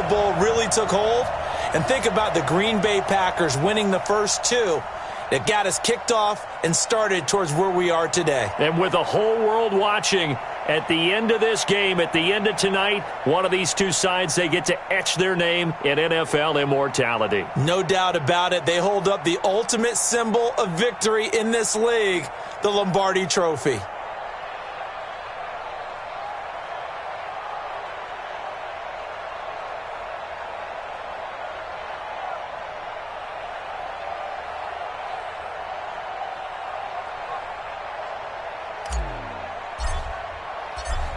Bowl really took hold. And think about the Green Bay Packers winning the first two that got us kicked off and started towards where we are today. And with the whole world watching, at the end of this game, at the end of tonight, one of these two sides, they get to etch their name in NFL immortality. No doubt about it. They hold up the ultimate symbol of victory in this league, the Lombardi Trophy.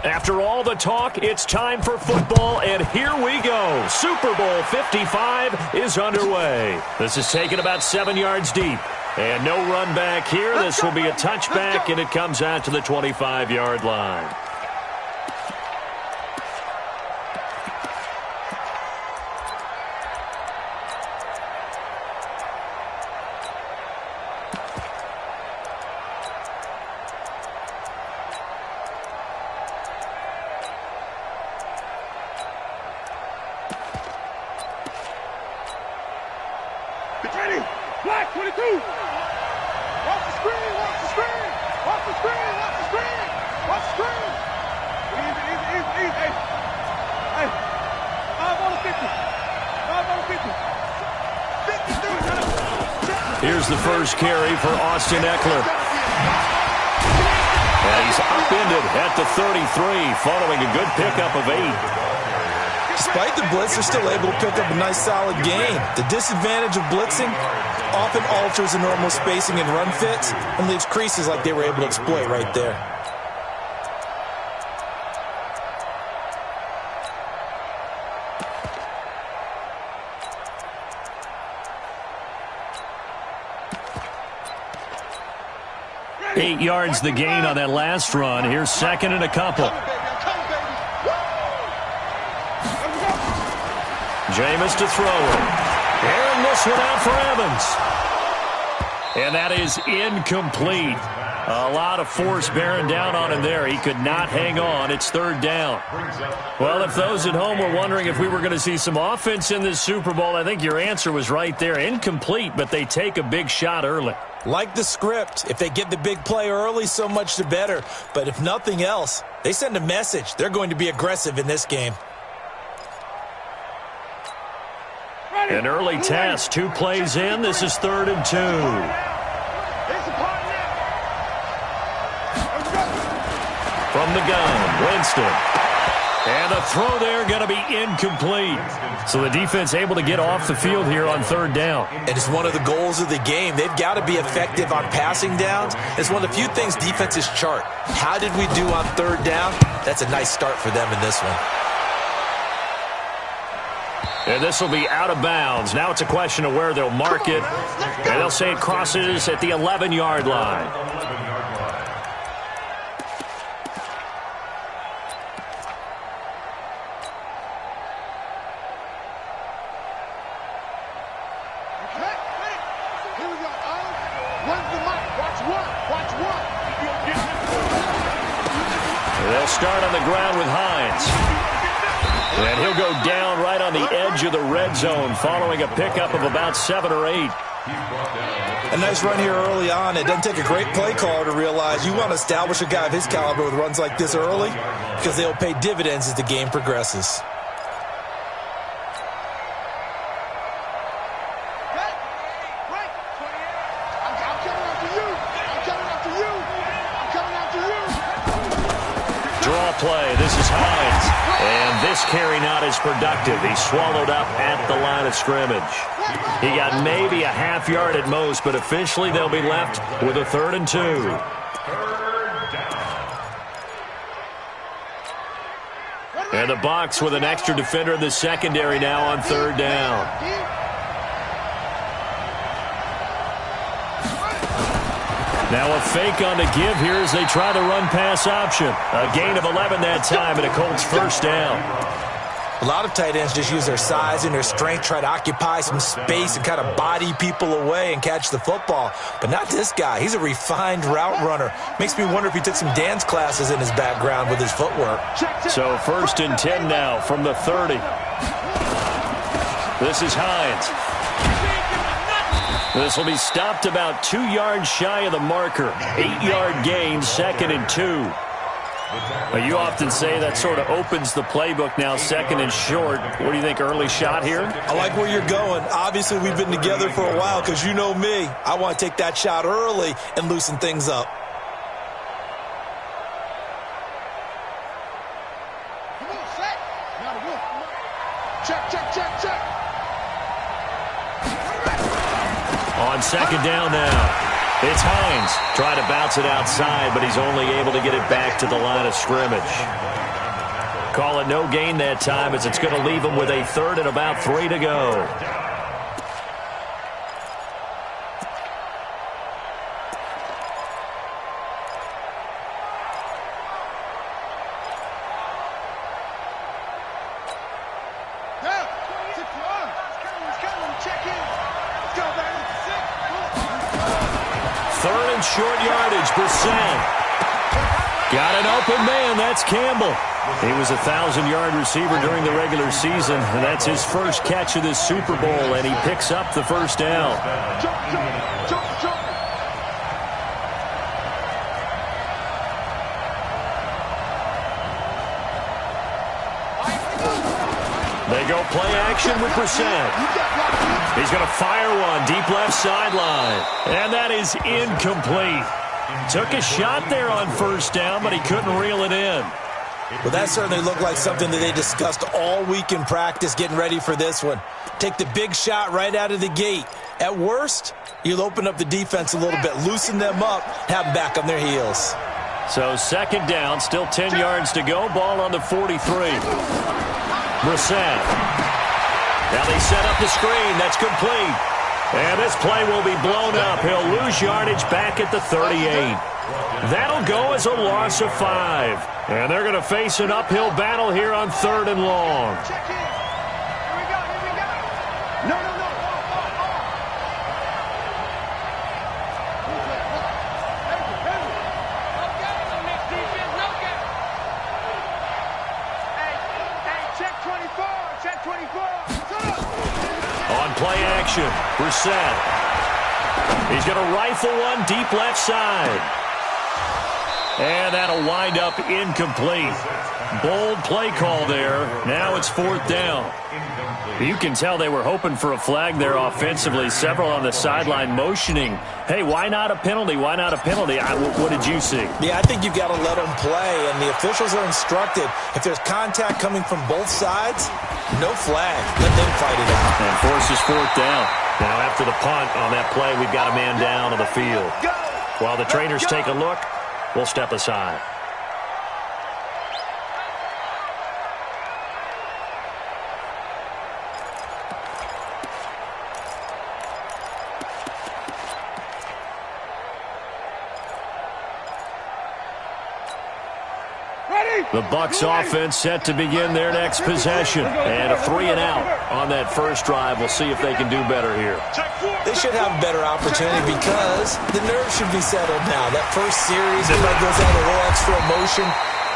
After all the talk, it's time for football, and here we go. Super Bowl 55 is underway. This is taken about 7 yards deep. And no run back here. This will be a touchback, and it comes out to the 25-yard line. Black 22. Watch the screen. Watch the screen. Watch the screen. Watch the screen. Watch the screen. Easy. Hey. 5 on the 50. 5 on the 50. Here's the first carry for Austin Ekeler. And he's upended at the 33 following a good pickup of 8. Despite the blitz, they're still able to pick up a nice solid gain. The disadvantage of blitzing often alters the normal spacing and run fits and leaves creases like they were able to exploit right there. Eight yards the gain on that last run. Here's second and a couple. Jameis to throw it. And this one out for Evans. And that is incomplete. A lot of force bearing down on him there. He could not hang on. It's third down. Well, if those at home were wondering if we were going to see some offense in this Super Bowl, I think your answer was right there. Incomplete, but they take a big shot early. Like the script, if they get the big play early, so much the better. But if nothing else, they send a message. They're going to be aggressive in this game. An early test, 2 plays in. This is 3rd and 2. From the gun, Winston. And the throw there going to be incomplete. So the defense able to get off the field here on 3rd down. And it's one of the goals of the game. They've got to be effective on passing downs. It's one of the few things defenses chart. How did we do on 3rd down? That's a nice start for them in this one. And this will be out of bounds. Now it's a question of where they'll mark it. And they'll say it crosses at the 11-yard line. They'll start on the ground with Hines. And he'll go down right on the edge of the red zone following a pickup of about 7 or 8. A nice run here early on. It doesn't take a great play caller to realize you want to establish a guy of his caliber with runs like this early because they'll pay dividends as the game progresses. Draw play. This is Hines. And this carry not as productive. He swallowed up at the line of scrimmage. He got maybe a half yard at most, but officially they'll be left with a 3rd and 2. And the Bucs with an extra defender in the secondary now on 3rd down. Now a fake on the give here as they try the run-pass option. A gain of 11 that time and a Colts first down. A lot of tight ends just use their size and their strength, try to occupy some space and kind of body people away and catch the football. But not this guy. He's a refined route runner. Makes me wonder if he took some dance classes in his background with his footwork. So 1st and 10 now from the 30. This is Hines. This will be stopped about 2 yards shy of the marker. 8-yard gain, 2nd and 2. Well, you often say that sort of opens the playbook now, 2nd and short. What do you think, early shot here? I like where you're going. Obviously, we've been together for a while because you know me. I want to take that shot early and loosen things up. On 2nd down now. It's Hines. Trying to bounce it outside, but he's only able to get it back to the line of scrimmage. Call it no gain that time as it's going to leave him with a 3rd and about 3 to go. Short yardage, Brissett. Got an open man, that's Campbell. He was a 1,000-yard receiver during the regular season, and that's his first catch of this Super Bowl, and he picks up the first down. They go play action with Brissett. He's going to fire one deep left sideline. And that is incomplete. Took a shot there on 1st down, but he couldn't reel it in. Well, that certainly looked like something that they discussed all week in practice getting ready for this one. Take the big shot right out of the gate. At worst, you'll open up the defense a little bit, loosen them up, have them back on their heels. So 2nd down, still 10 yards to go. Ball on the 43. Brissett. Now they set up the screen. That's complete. And this play will be blown up. He'll lose yardage back at the 38. That'll go as a loss of 5. And they're going to face an uphill battle here on 3rd and long. Play action. Brissett. He's going to rifle one deep left side. And that'll wind up incomplete. Bold play call there. Now it's 4th down. You can tell they were hoping for a flag there offensively. Several on the sideline motioning. Hey, why not a penalty? Why not a penalty? What did you see? Yeah, I think you've got to let them play, and the officials are instructed. If there's contact coming from both sides, no flag. Let them fight it out. And forces 4th down. Now after the punt on that play, we've got a man down on the field. While the trainers take a look, we'll step aside. The Bucs offense set to begin their next possession. And a 3-and-out on that first drive. We'll see if they can do better here. They should have a better opportunity because the nerves should be settled now. That first series, everybody goes out a little extra emotion.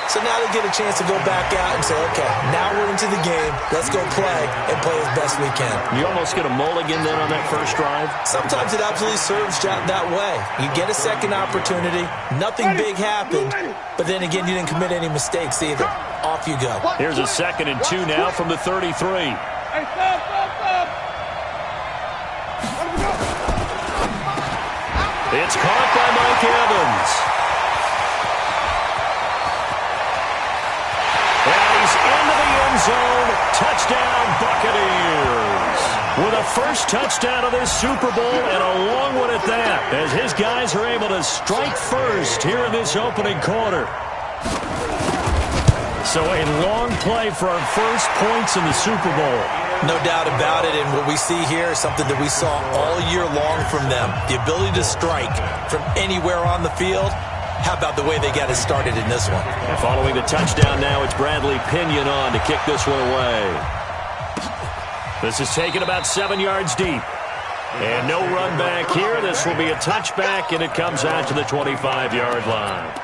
So now they get a chance to go back out and say, okay, now we're into the game. Let's go play and play as best we can. You almost get a mulligan then on that first drive? Sometimes it absolutely serves that way. You get a second opportunity. Nothing big happened. But then again, you didn't commit any mistakes either. Off you go. Here's a 2nd and 2 now from the 33. Hey, stop. It's caught by Mike Evans. And he's into the end zone. Touchdown, Buccaneers. With a first touchdown of this Super Bowl, and a long one at that, as his guys are able to strike first here in this opening quarter. So a long play for our first points in the Super Bowl. No doubt about it, and what we see here is something that we saw all year long from them. The ability to strike from anywhere on the field. How about the way they got it started in this one? And following the touchdown now, it's Bradley Pinion on to kick this one away. This is taken about 7 yards deep. And no run back here. This will be a touchback, and it comes out to the 25-yard line.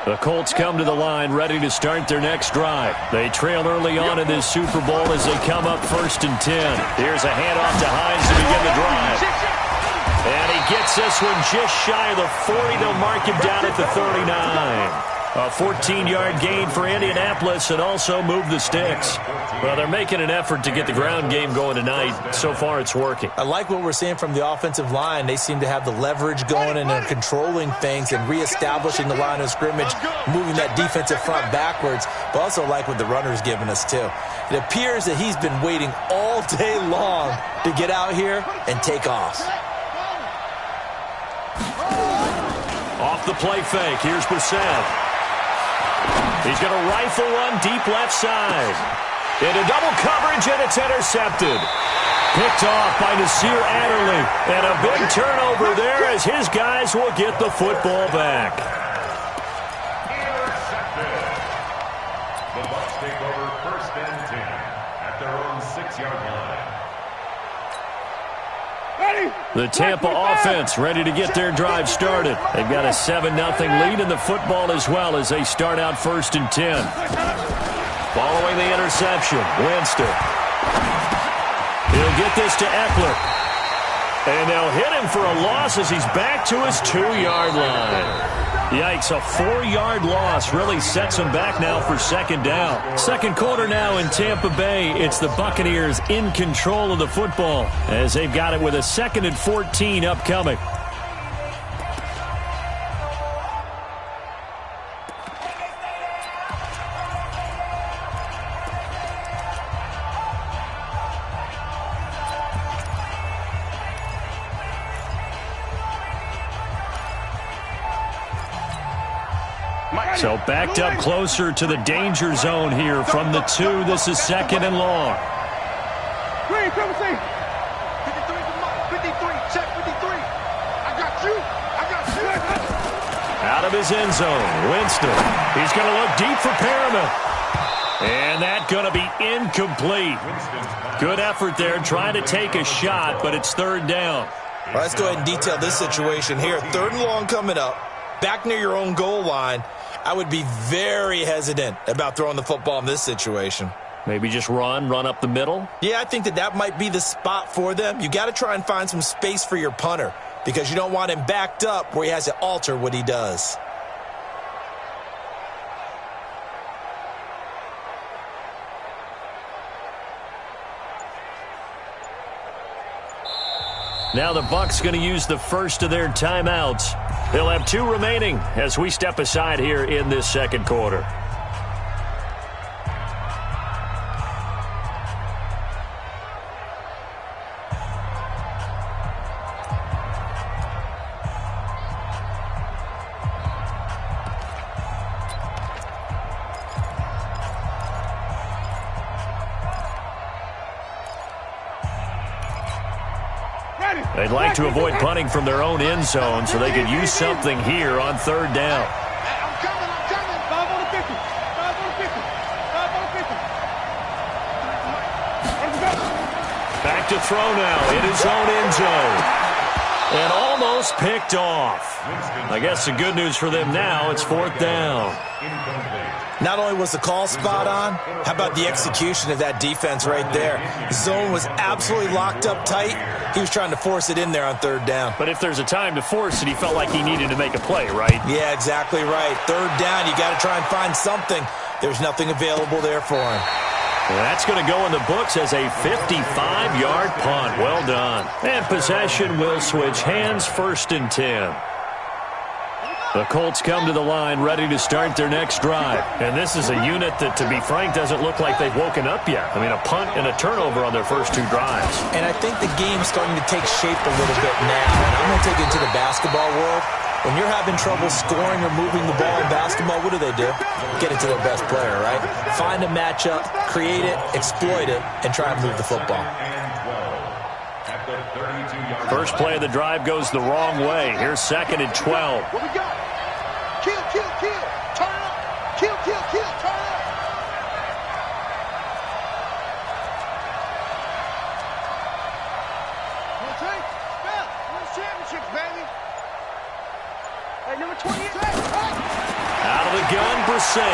The Colts come to the line ready to start their next drive. They trail early on in this Super Bowl as they come up 1st and 10. Here's a handoff to Hines to begin the drive. And he gets this one just shy of the 40. They'll mark him down at the 39. A 14-yard gain for Indianapolis and also move the sticks. Well, they're making an effort to get the ground game going tonight. So far, it's working. I like what we're seeing from the offensive line. They seem to have the leverage going and they're controlling things and reestablishing the line of scrimmage, moving that defensive front backwards. But also like what the runner's giving us, too. It appears that he's been waiting all day long to get out here and take off. Off the play fake. Here's Brissett. He's going to rifle one deep left side. Into double coverage, and it's intercepted. Picked off by Nasir Adderley. And a big turnover there as his guys will get the football back. Intercepted. The Bucs take over 1st and 10 at their own 6-yard line. The Tampa offense ready to get their drive started. They've got a 7-0 lead in the football as well as they start out 1st and 10. Following the interception, Winston. He'll get this to Eckler. And they'll hit him for a loss as he's back to his 2-yard line. Yikes, a 4-yard loss really sets them back now for 2nd down. Second quarter now in Tampa Bay. It's the Buccaneers in control of the football as they've got it with a 2nd and 14 upcoming. So backed up closer to the danger zone here from the 2. This is 2nd and long. 53, check 53. I got you. Out of his end zone, Winston. He's going to look deep for Perriman. And that's going to be incomplete. Good effort there trying to take a shot, but it's 3rd down. All right, let's go ahead and detail this situation here. 3rd and long coming up, back near your own goal line. I would be very hesitant about throwing the football in this situation. Maybe just run up the middle? Yeah, I think that might be the spot for them. You got to try and find some space for your punter because you don't want him backed up where he has to alter what he does. Now the Bucs going to use the first of their timeouts. They'll have 2 remaining as we step aside here in this 2nd quarter. They'd like to avoid punting from their own end zone so they could use something here on 3rd down. I'm coming. 5 on the 50. 5 on the 50. 5 on the 50. Back to throw now in his own end zone. And almost picked off. I guess the good news for them now, it's 4th down. Not only was the call spot on, how about the execution of that defense right there? The zone was absolutely locked up tight. He was trying to force it in there on 3rd down. But if there's a time to force it, he felt like he needed to make a play, right? Yeah, exactly right. 3rd down, you got to try and find something. There's nothing available there for him. Well, that's going to go in the books as a 55-yard punt. Well done. And possession will switch hands, 1st and 10. The Colts come to the line ready to start their next drive. And this is a unit that, to be frank, doesn't look like they've woken up yet. I mean, a punt and a turnover on their first 2 drives. And I think the game's starting to take shape a little bit now. And I'm going to take it into the basketball world. When you're having trouble scoring or moving the ball in basketball, what do? Get it to their best player, right? Find a matchup, create it, exploit it, and try and move the football. First play of the drive goes the wrong way. Here's 2nd and 12. What we got? Kill. Turn up. Kill. Turn up. We'll take. Win championships, baby. Hey, number 28. Out of the gun, Brissett.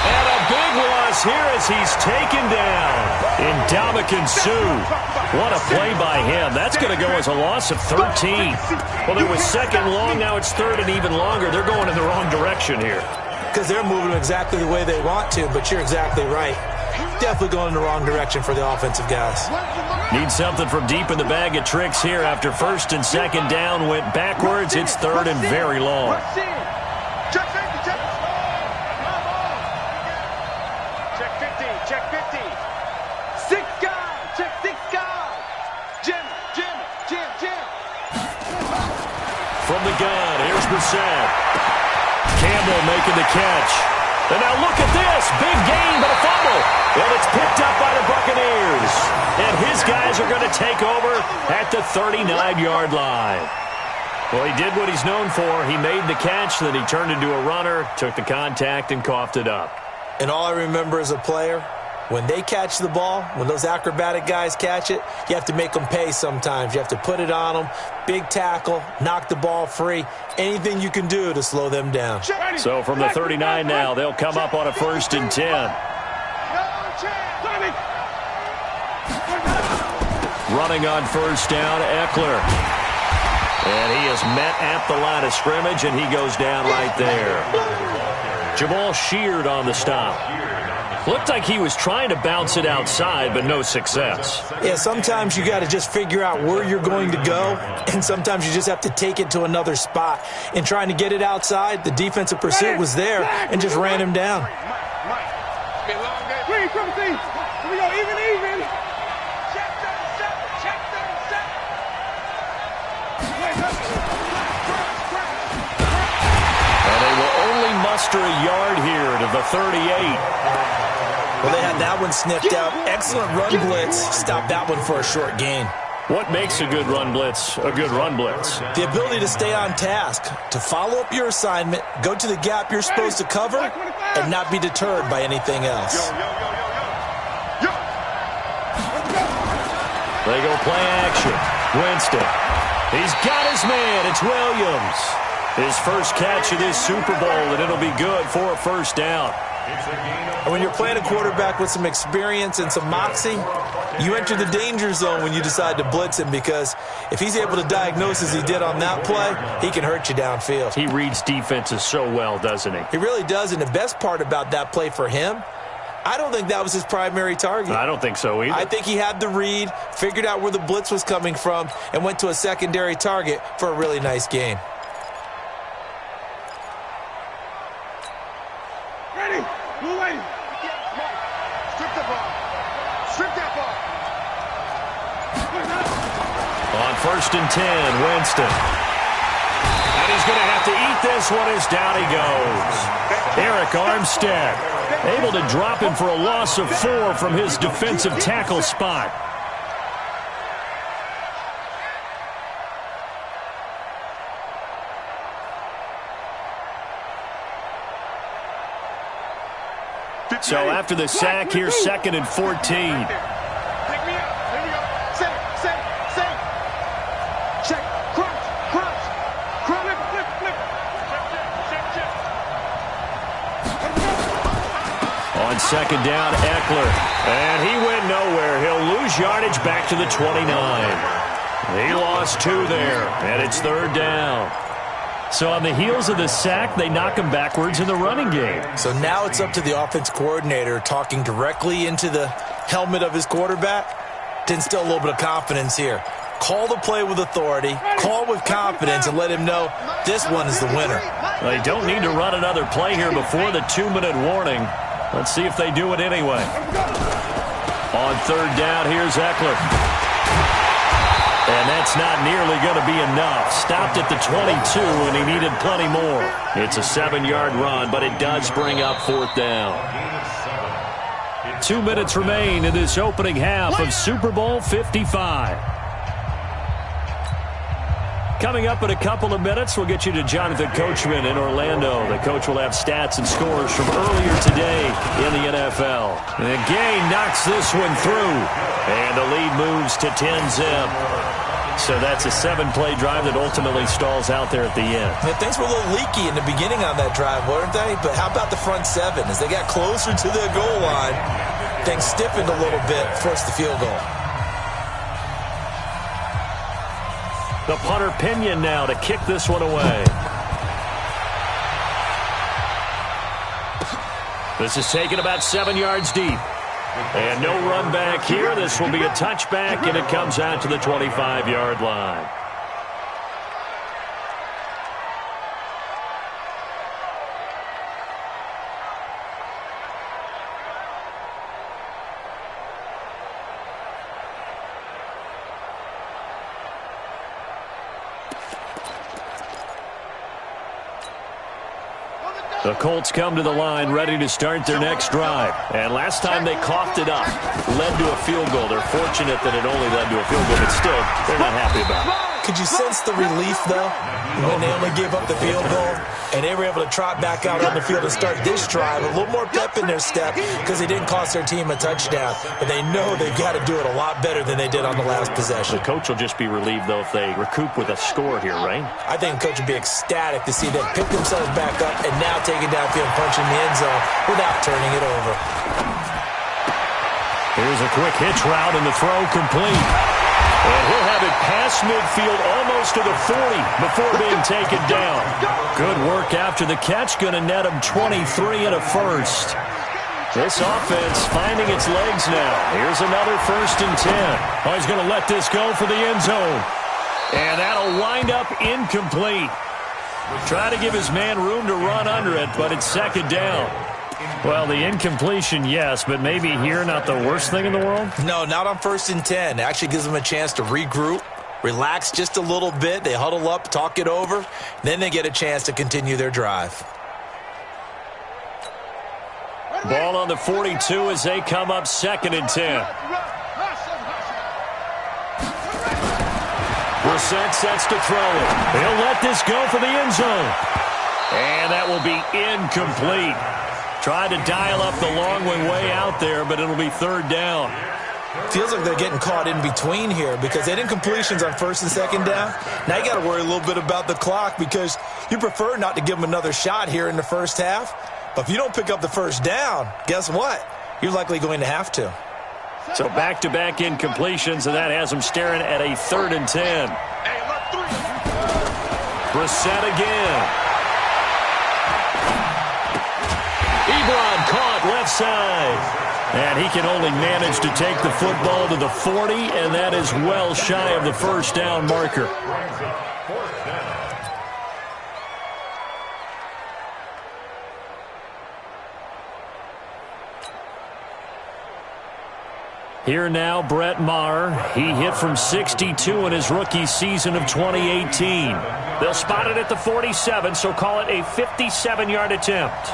And a big loss here as he's taken down. Ndamukong Suh. What a play by him. That's going to go as a loss of 13. Well, it was second long. Now it's third and even longer. They're going in the wrong direction here. Because they're moving exactly the way they want to, but you're exactly right. Definitely going in the wrong direction for the offensive guys. Need something from deep in the bag of tricks here. After first and second down went backwards, it's third and very long. Check 50, check. Check 50, check 50. 6 guys, check 6 guys. Jim. From the gun, here's Brissett. Campbell making the catch. And now look at this. Big gain, but a fumble. And it's picked up by the Buccaneers. And his guys are going to take over at the 39-yard line. Well, he did what he's known for. He made the catch, then he turned into a runner, took the contact, and coughed it up. And all I remember as a player, when they catch the ball, when those acrobatic guys catch it, you have to make them pay sometimes. You have to put it on them, big tackle, knock the ball free, anything you can do to slow them down. So from the 39 now, they'll come up on a first and 10. Running on first down, Eckler. And he is met at the line of scrimmage, and he goes down right there. Jamal Sheard on the stop. Looked like he was trying to bounce it outside, but no success. Yeah, sometimes you got to just figure out where you're going to go, and sometimes you just have to take it to another spot. In trying to get it outside, the defensive pursuit was there and just ran him down. Please, come see. Here we go, even. Check 37. And they will only muster a yard here to the 38. Well, they had that one sniffed out. Excellent run blitz. Stop that one for a short gain. What makes a good run blitz a good run blitz? The ability to stay on task, to follow up your assignment, go to the gap you're supposed to cover, and not be deterred by anything else. They go play action. Winston. He's got his man. It's Williams. His first catch of this Super Bowl, and it'll be good for a first down. And when you're playing a quarterback with some experience and some moxie, you enter the danger zone when you decide to blitz him, because if he's able to diagnose as he did on that play, he can hurt you downfield. He reads defenses so well, doesn't he? He really does, and the best part about that play for him, I don't think that was his primary target. I don't think so either. I think he had the read, figured out where the blitz was coming from, and went to a secondary target for a really nice gain. Ready? Blue lady. Strip the ball. Strip that ball. On first and 10, Winston. And he's going to have to eat this one as down he goes. Eric Armstead able to drop him for a loss of 4 from his defensive tackle spot. So after the sack, here's second and 14. Pick me up. Here we go. Say. Check. Crunch. Flip. Check. On second down, Eckler. And he went nowhere. He'll lose yardage back to the 29. He lost 2 there, and it's third down. So on the heels of the sack, they knock him backwards in the running game. So now it's up to the offense coordinator talking directly into the helmet of his quarterback to instill a little bit of confidence here. Call the play with authority, call with confidence, and let him know this one is the winner. They don't need to run another play here before the 2-minute warning. Let's see if they do it anyway. On third down, here's Eckler. And that's not nearly going to be enough. Stopped at the 22, and he needed plenty more. It's a 7-yard run, but it does bring up fourth down. 2 minutes remain in this opening half of Super Bowl 55. Coming up in a couple of minutes, we'll get you to Jonathan Coachman in Orlando. The coach will have stats and scores from earlier today in the NFL. And Gay knocks this one through. And the lead moves to 10-zip. So that's a 7-play drive that ultimately stalls out there at the end. Yeah, things were a little leaky in the beginning on that drive, weren't they? But how about the front 7? As they got closer to the goal line, things stiffened a little bit, forced the field goal. The punter Pinion now to kick this one away. This is taken about 7 yards deep. And no run back here. This will be a touchback, and it comes out to the 25-yard line. The Colts come to the line ready to start their next drive. And last time they coughed it up, led to a field goal. They're fortunate that it only led to a field goal, but still, they're not happy about it. Could you sense the relief, though, when they only gave up the field goal and they were able to trot back out on the field and start this drive? A little more pep in their step because they didn't cost their team a touchdown. But they know they've got to do it a lot better than they did on the last possession. The coach will just be relieved, though, if they recoup with a score here, right? I think the coach would be ecstatic to see them pick themselves back up and now take it downfield, punching the end zone without turning it over. Here's a quick hitch route and the throw complete. And he'll have it past midfield almost to the 40 before being taken down. Good work after the catch. Going to net him 23 and a first. This offense finding its legs now. Here's another 1st and 10. Oh, he's going to let this go for the end zone. And that'll wind up incomplete. Try to give his man room to run under it, but it's 2nd down. Well, the incompletion, yes, but maybe here not the worst thing in the world? No, not on 1st and 10. It actually gives them a chance to regroup, relax just a little bit. They huddle up, talk it over. Then they get a chance to continue their drive. Ball on the 42 as they come up 2nd and 10. Brissett sets to throw it. He'll let this go for the end zone. And that will be incomplete. Tried to dial up the long way out there, but it'll be 3rd down. Feels like they're getting caught in between here because they had incompletions on 1st and 2nd down. Now you got to worry a little bit about the clock because you prefer not to give them another shot here in the first half. But if you don't pick up the 1st down, guess what? You're likely going to have to. So back-to-back incompletions, and that has them staring at a 3rd and 10. Brissett again. Ebron caught left side. And he can only manage to take the football to the 40, and that is well shy of the 1st down marker. Here now, Brett Maher. He hit from 62 in his rookie season of 2018. They'll spot it at the 47, so call it a 57-yard attempt.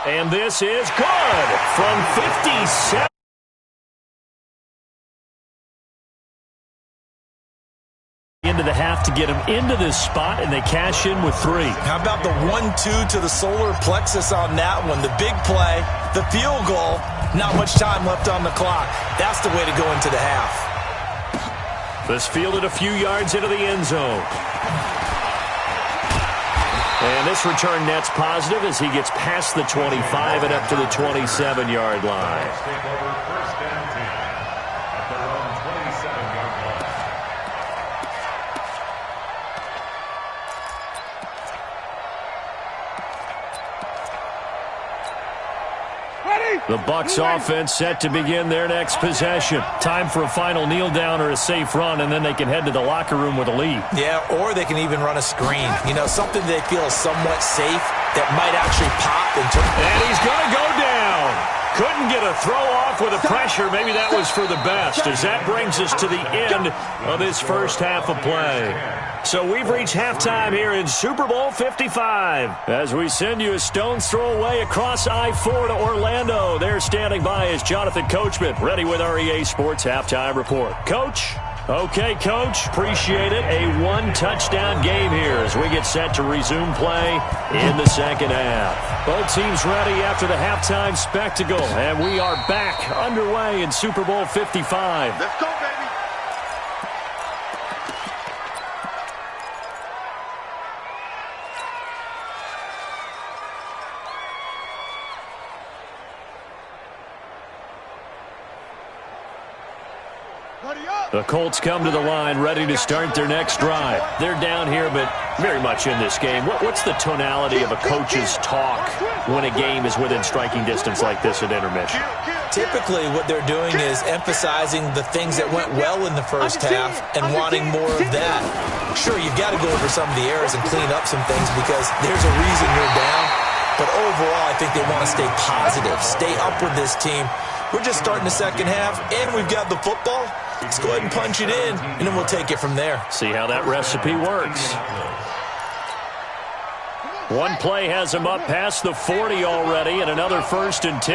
And this is good from 57. Into the half to get him into this spot, and they cash in with 3. How about the 1-2 to the solar plexus on that one? The big play, the field goal, not much time left on the clock. That's the way to go into the half. This fielded a few yards into the end zone. And this return net's positive as he gets past the 25 and up to the 27-yard line. The Bucs offense set to begin their next possession. Time for a final kneel down or a safe run, and then they can head to the locker room with a lead. Yeah, or they can even run a screen. You know, something they feel is somewhat safe that might actually pop. And he's going to go down. Couldn't get a throw off with the pressure. Maybe that was for the best, as that brings us to the end of this first half of play. So we've reached halftime here in Super Bowl 55. As we send you a stone's throw away across I-4 to Orlando. There standing by is Jonathan Coachman, ready with our EA Sports Halftime Report. Coach? Okay, Coach, appreciate it. A one-touchdown game here as we get set to resume play in the second half. Both teams ready after the halftime spectacle, and we are back underway in Super Bowl 55. Let's go, baby. The Colts come to the line ready to start their next drive. They're down here, but very much in this game. What's the tonality of a coach's talk when a game is within striking distance like this at intermission? Typically, what they're doing is emphasizing the things that went well in the first half and wanting more of that. Sure, you've got to go over some of the errors and clean up some things because there's a reason you're down. But overall, I think they want to stay positive, stay up with this team. We're just starting the second half, and we've got the football. Let's go ahead and punch it in, and then we'll take it from there. See how that recipe works. One play has him up past the 40 already, and another 1st and 10.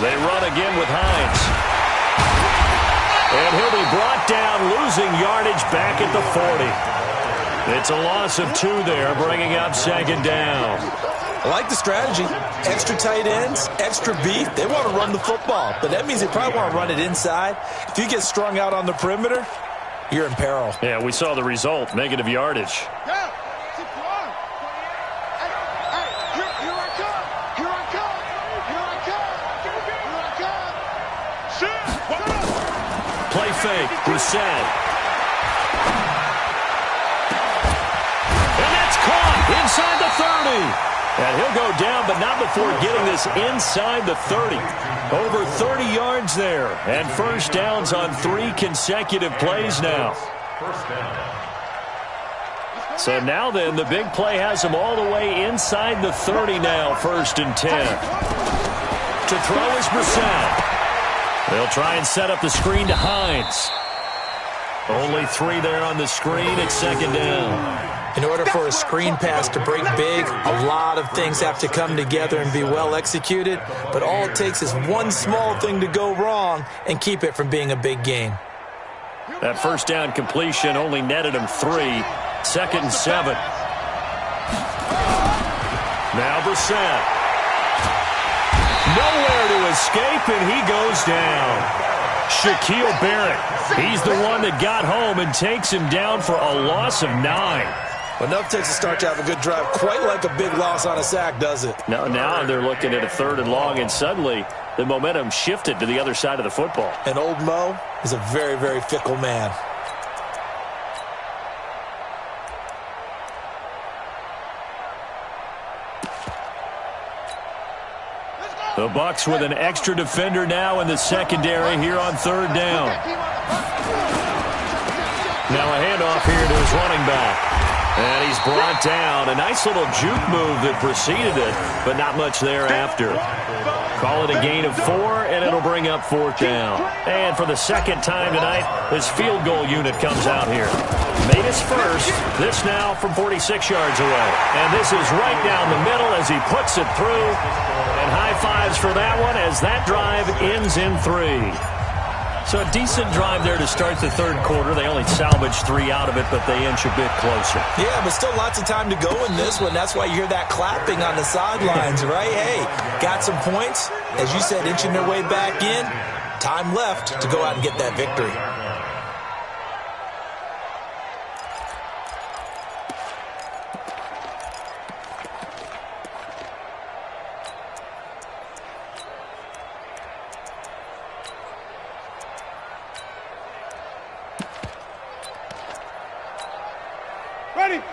They run again with Hines. And he'll be brought down, losing yardage back at the 40. It's a loss of 2 there, bringing up 2nd down. I like the strategy. Extra tight ends, extra beef. They want to run the football, but that means they probably want to run it inside. If you get strung out on the perimeter, you're in peril. Yeah, we saw the result, negative yardage. Yeah. Keep going. Hey, here I come. Here I come. Here I come. Here I come. Shit. Play fake, Brissett. And that's caught inside the 30. And he'll go down, but not before getting this inside the 30. Over 30 yards there. And 1st downs on 3 consecutive plays now. So now then, the big play has him all the way inside the 30 now, 1st and 10. To throw is Brissett. They'll try and set up the screen to Hines. Only 3 there on the screen at 2nd down. In order for a screen pass to break big, a lot of things have to come together and be well executed, but all it takes is one small thing to go wrong and keep it from being a big gain. That 1st down completion only netted him 3. 2nd and 7. Now Brissett. Nowhere to escape, and he goes down. Shaquille Barrett, he's the one that got home and takes him down for a loss of 9. Well, enough takes a start to have a good drive, quite like a big loss on a sack, does it? Now they're looking at a 3rd and long, and suddenly the momentum shifted to the other side of the football. And old Mo is a very, very fickle man. The Bucs with an extra defender now in the secondary here on 3rd down. Now a handoff here to his running back. And he's brought down. A nice little juke move that preceded it, but not much thereafter. Call it a gain of 4, and it'll bring up 4th down. And for the 2nd time tonight, his field goal unit comes out here. Made his first. This now from 46 yards away. And this is right down the middle as he puts it through. And high fives for that one as that drive ends in 3. So a decent drive there to start the 3rd quarter. They only salvaged 3 out of it, but they inch a bit closer. Yeah, but still lots of time to go in this one. That's why you hear that clapping on the sidelines, right? Hey, got some points. As you said, inching their way back in. Time left to go out and get that victory.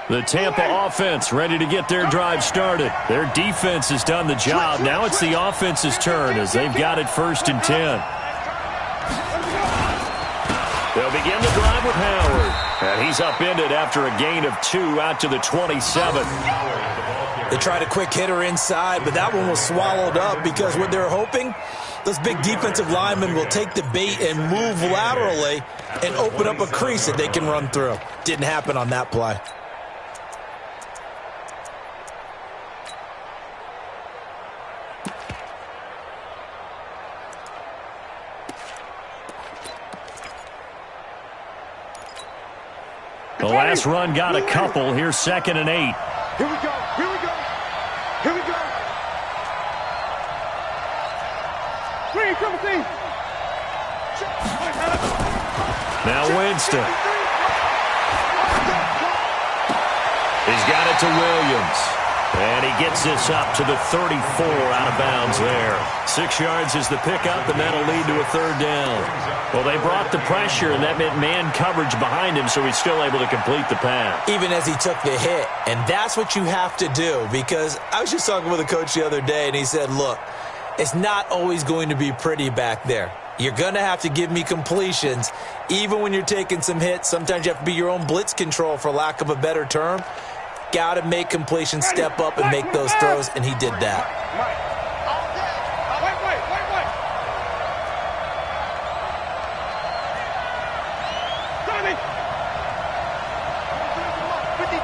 The Tampa offense ready to get their drive started. Their defense has done the job. Now it's the offense's turn as they've got it 1st and 10. They'll begin the drive with Howard. And he's upended after a gain of 2 out to the 27. They tried a quick hitter inside, but that one was swallowed up because what they're hoping, those big defensive linemen will take the bait and move laterally and open up a crease that they can run through. Didn't happen on that play. The last run got a couple. Here's 2nd and 8. Here we go. Here we go. Here we go. Screen, triple team. Now Winston. He's got it to Williams. And he gets this up to the 34 out of bounds there. 6 yards is the pickup, and that'll lead to a 3rd down. Well, they brought the pressure, and that meant man coverage behind him, so he's still able to complete the pass. Even as he took the hit. And that's what you have to do, because I was just talking with a coach the other day, and he said, look, it's not always going to be pretty back there. You're going to have to give me completions. Even when you're taking some hits, sometimes you have to be your own blitz control, for lack of a better term. Got to make completions, step up, and make those throws, and he did that. Wait. Johnny! 53.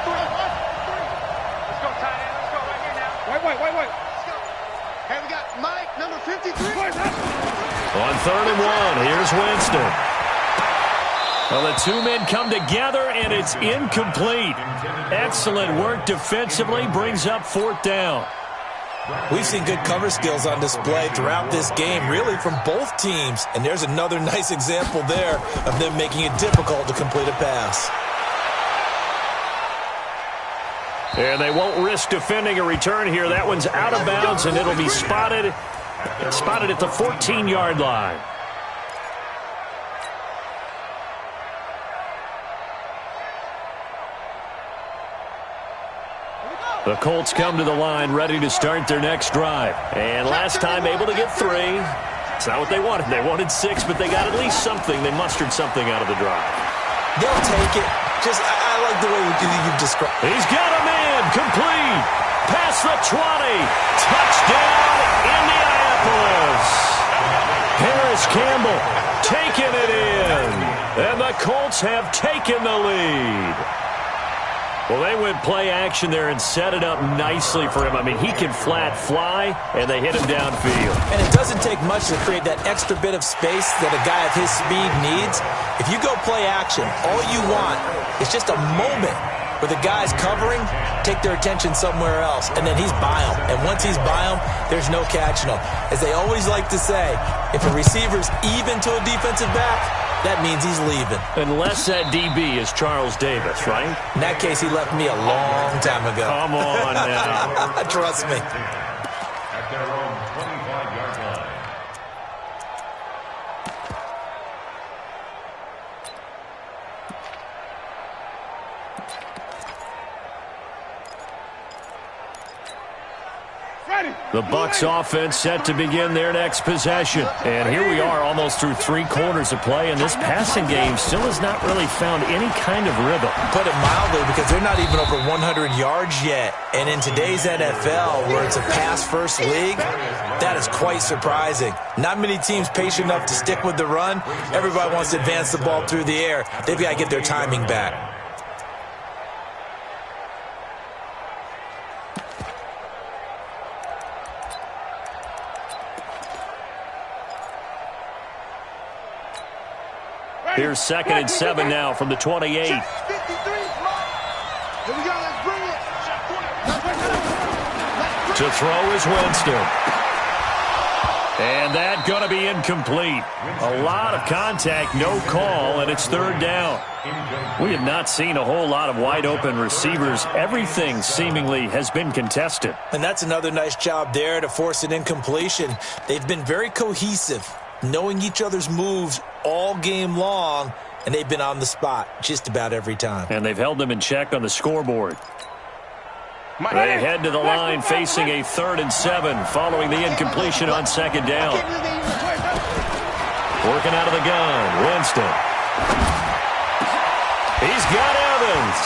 Let's go, tight end. Let's go right here now. Wait. Let's go. Hey, we got Mike, number 53. On 3rd and 1, here's Winston. Well, the 2 men come together, and it's incomplete. Excellent work defensively, brings up 4th down. We've seen good cover skills on display throughout this game, really from both teams. And there's another nice example there of them making it difficult to complete a pass. And they won't risk defending a return here. That one's out of bounds, and it'll be spotted at the 14-yard line. The Colts come to the line ready to start their next drive. And last time able to get 3. It's not what they wanted. They wanted 6, but they got at least something. They mustered something out of the drive. They'll take it. I like the way you've described. He's got a man. Complete. Past the 20. Touchdown, Indianapolis. Harris Campbell taking it in. And the Colts have taken the lead. Well, they went play action there and set it up nicely for him. I mean, he can flat fly, and they hit him downfield. And it doesn't take much to create that extra bit of space that a guy of his speed needs. If you go play action, all you want is just a moment where the guy's covering, take their attention somewhere else, and then he's by him. And once he's by him, there's no catching him. As they always like to say, if a receiver's even to a defensive back, that means he's leaving. Unless that DB is Charles Davis, right? In that case, he left me a long time ago. Come on now. Trust me. At their own 25-yard line. The Bucs offense set to begin their next possession. And here we are almost through 3 quarters of play, and this passing game still has not really found any kind of rhythm. Put it mildly, because they're not even over 100 yards yet. And in today's NFL, where it's a pass-first league, that is quite surprising. Not many teams patient enough to stick with the run. Everybody wants to advance the ball through the air. They've got to get their timing back. Here's 2nd and 7 now from the 28. Here we go, let's bring it. To throw is Winston. And that going to be incomplete. A lot of contact, no call, and it's 3rd down. We have not seen a whole lot of wide-open receivers. Everything seemingly has been contested. And that's another nice job there to force an incompletion. They've been very cohesive, knowing each other's moves all game long, and they've been on the spot just about every time. And they've held them in check on the scoreboard. They head to the line facing a 3rd and 7 following the incompletion on 2nd down. Working out of the gun, Winston. He's got Evans.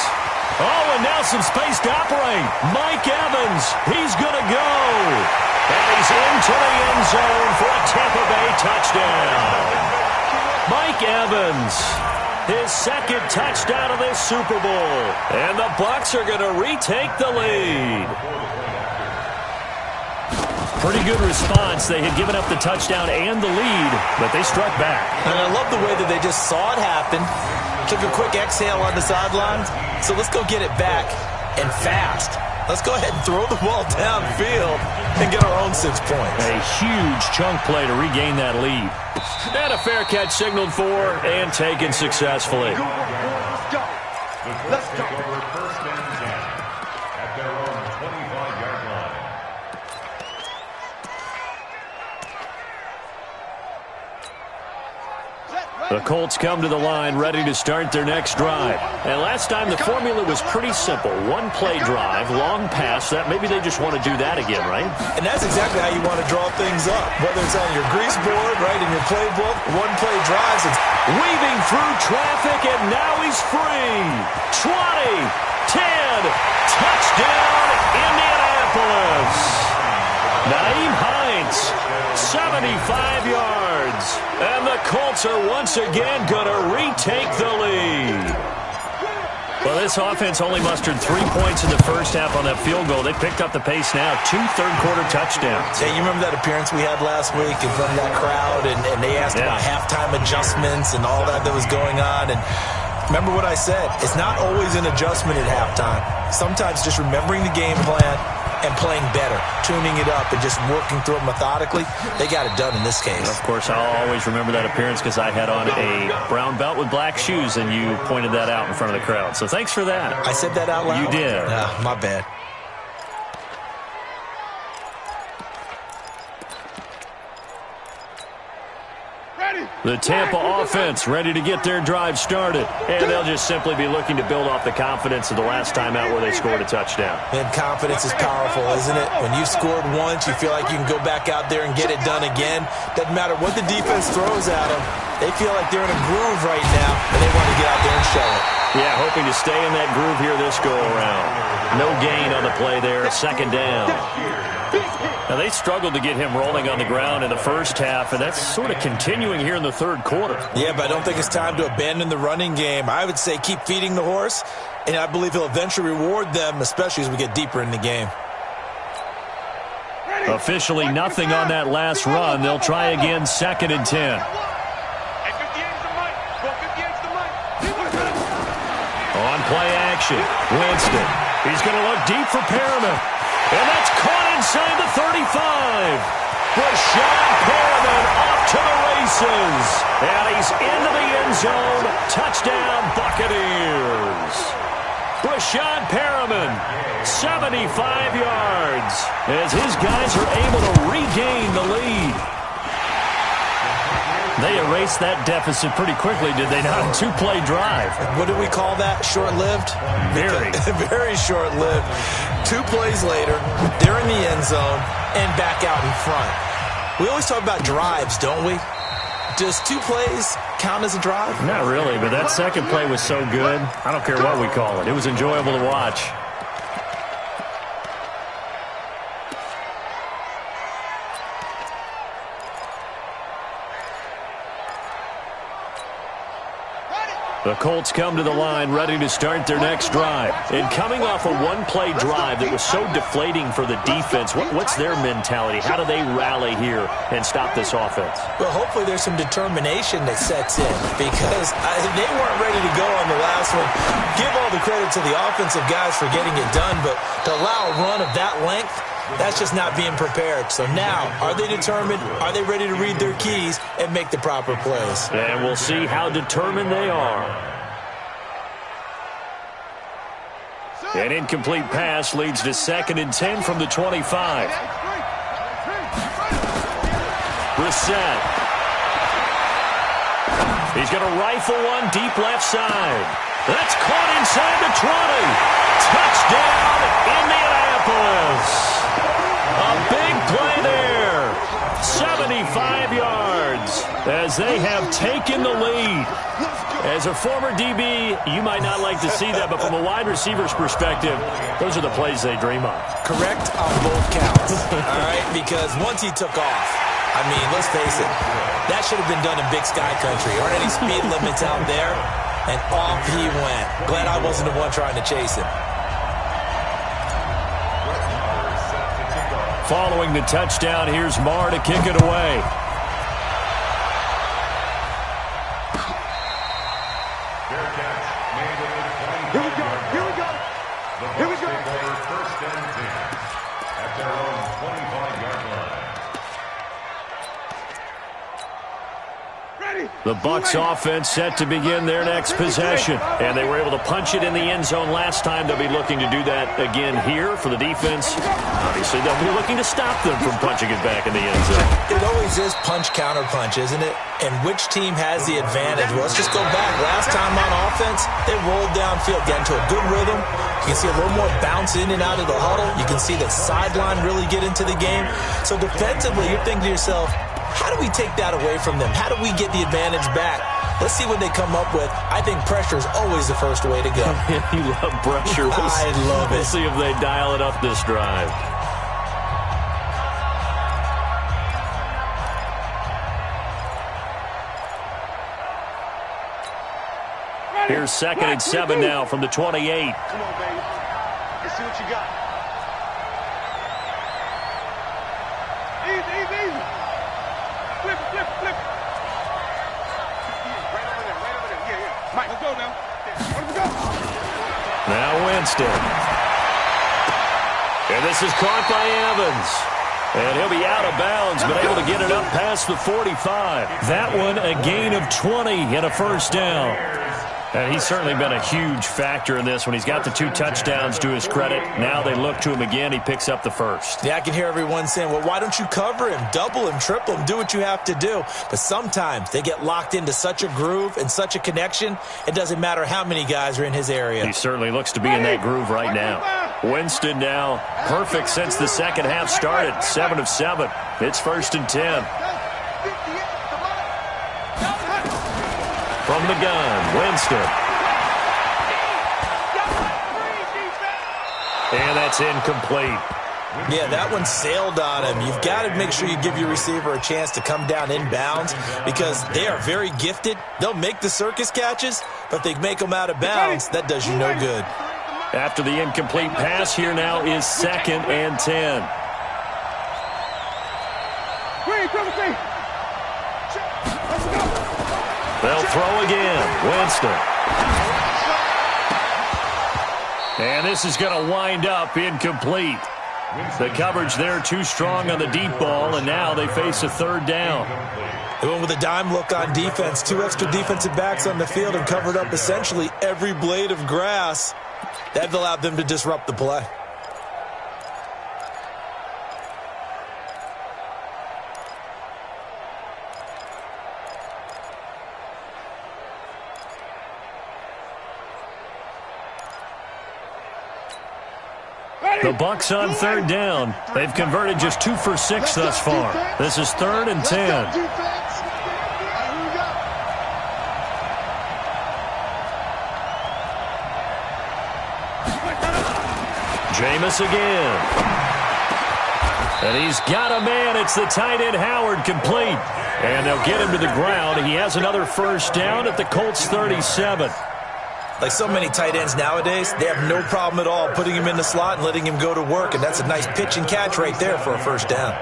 Oh, and now some space to operate. Mike Evans, he's going to go. And he's into the end zone for a Tampa Bay touchdown. Mike Evans, his 2nd touchdown of this Super Bowl. And the Bucs are going to retake the lead. Pretty good response. They had given up the touchdown and the lead, but they struck back. And I love the way that they just saw it happen, Took a quick exhale on the sideline. So let's go get it back and fast. Let's go ahead and throw the ball downfield and get our own 6 points. A huge chunk play to regain that lead. And a fair catch signaled for and taken successfully. Let's go. Let's go. Over first and 10 at their own 25-yard line. The Colts come to the line ready to start their next drive. And last time the formula was pretty simple. One play drive, long pass. That maybe they just want to do that again, right? And that's exactly how you want to draw things up. Whether it's on your grease board, right, in your playbook, one play drives. Weaving through traffic, and now he's free. 20, 10, touchdown, Indianapolis. Naeem Hines, 75 yards. And the Colts are once again going to retake the lead. Well, this offense only mustered 3 points in the first half on that field goal. They picked up the pace now. 2 third-quarter touchdowns. Yeah, you remember that appearance we had last week in front of that crowd, and they asked about halftime adjustments and all that was going on. And remember what I said. It's not always an adjustment at halftime. Sometimes just remembering the game plan and playing better, tuning it up and just working through it methodically. They got it done in this case. Of course, I'll always remember that appearance because I had on a brown belt with black shoes, and you pointed that out in front of the crowd. So thanks for that. I said that out loud? You did. My bad. The Tampa offense ready to get their drive started. And they'll just simply be looking to build off the confidence of the last time out where they scored a touchdown. And confidence is powerful, isn't it? When you've scored once, you feel like you can go back out there and get it done again. Doesn't matter what the defense throws at them. They feel like they're in a groove right now, and they want to get out there and show it. Yeah, hoping to stay in that groove here this go-around. No gain on the play there, second down. Now, they struggled to get him rolling on the ground in the first half, and that's sort of continuing here in the third quarter. Yeah, but I don't think it's time to abandon the running game. I would say keep feeding the horse, and I believe he'll eventually reward them, especially as we get deeper in the game. Officially nothing on that last run. They'll try again, second and 10. On play action, Winston. He's going to look deep for Perriman. And that's caught inside the 35. Breshad Perriman off to the races. And he's into the end zone. Touchdown, Buccaneers. Breshad Perriman, 75 yards, as his guys are able to regain the lead. They erased that deficit pretty quickly, did they not? A two-play drive. What do we call that? Short-lived? Very. Very short-lived. 2 plays later, they're in the end zone and back out in front. We always talk about drives, don't we? Does 2 plays count as a drive? Not really, but that second play was so good. I don't care what we call it. It was enjoyable to watch. The Colts come to the line ready to start their next drive. And coming off a one-play drive that was so deflating for the defense, what's their mentality? How do they rally here and stop this offense? Well, hopefully there's some determination that sets in because they weren't ready to go on the last one. Give all the credit to the offensive guys for getting it done, but to allow a run of that length, that's just not being prepared. So now, are they determined? Are they ready to read their keys and make the proper plays? And we'll see how determined they are. An incomplete pass leads to second and 10 from the 25. Brissett. He's going to rifle one deep left side. That's caught inside the 20. Touchdown, Indianapolis. A big play there. 75 yards as they have taken the lead. As a former DB, you might not like to see that, but from a wide receiver's perspective, those are the plays they dream of. Correct on both counts, all right? Because once he took off, I mean, let's face it, that should have been done in Big Sky Country. Aren't any speed limits out there? And off he went. Glad I wasn't the one trying to chase him. Following the touchdown, here's Marr to kick it away. Bearcats and 10 at their own 25-yard line. The Bucs offense set to begin their next possession. And they were able to punch it in the end zone last time. They'll be looking to do that again here for the defense. Obviously, they'll be looking to stop them from punching it back in the end zone. It always is punch-counter-punch, isn't it? And which team has the advantage? Well, let's just go back. Last time on offense, they rolled downfield, got into a good rhythm. You can see a little more bounce in and out of the huddle. You can see the sideline really get into the game. So defensively, you're thinking to yourself, how do we take that away from them? How do we get the advantage back? Let's see what they come up with. I think pressure is always the first way to go. You love pressure. I love it. We'll see if they dial it up this drive. Here's 2nd and 7 now from the 28. Come on, baby. Let's see what you got. Easy, easy, easy. Flip, flip, flip. Right over there, right over there. Yeah, yeah. Mike, let's go now. Let's go. Now Winston. And this is caught by Evans. And he'll be out of bounds, but able to get it up past the 45. That one a gain of 20 and a first down. And he's certainly been a huge factor in this when he's got the 2 touchdowns to his credit. Now they look to him again. He picks up the first. Yeah, I can hear everyone saying, well, why don't you cover him, double him, triple him, do what you have to do. But sometimes they get locked into such a groove and such a connection, it doesn't matter how many guys are in his area. He certainly looks to be in that groove right now. Winston now perfect since the second half started. 7 of 7. It's 1st and 10. From the gun, Winston. And that's incomplete. Yeah, that one sailed on him. You've got to make sure you give your receiver a chance to come down inbounds because they are very gifted. They'll make the circus catches, but if they make them out of bounds, that does you no good. After the incomplete pass, here now is 2nd and 10. They'll throw again. Winston. And this is going to wind up incomplete. The coverage there too strong on the deep ball, and now they face a 3rd down. They went with a dime look on defense. 2 extra defensive backs on the field and covered up essentially every blade of grass. That allowed them to disrupt the play. The Bucs on 3rd down. They've converted just 2 for 6 thus far. This is 3rd and 10. Jameis again. And he's got a man. It's the tight end Howard complete. And they'll get him to the ground. He has another first down at the Colts 37. Like so many tight ends nowadays, they have no problem at all putting him in the slot and letting him go to work, and that's a nice pitch and catch right there for a first down.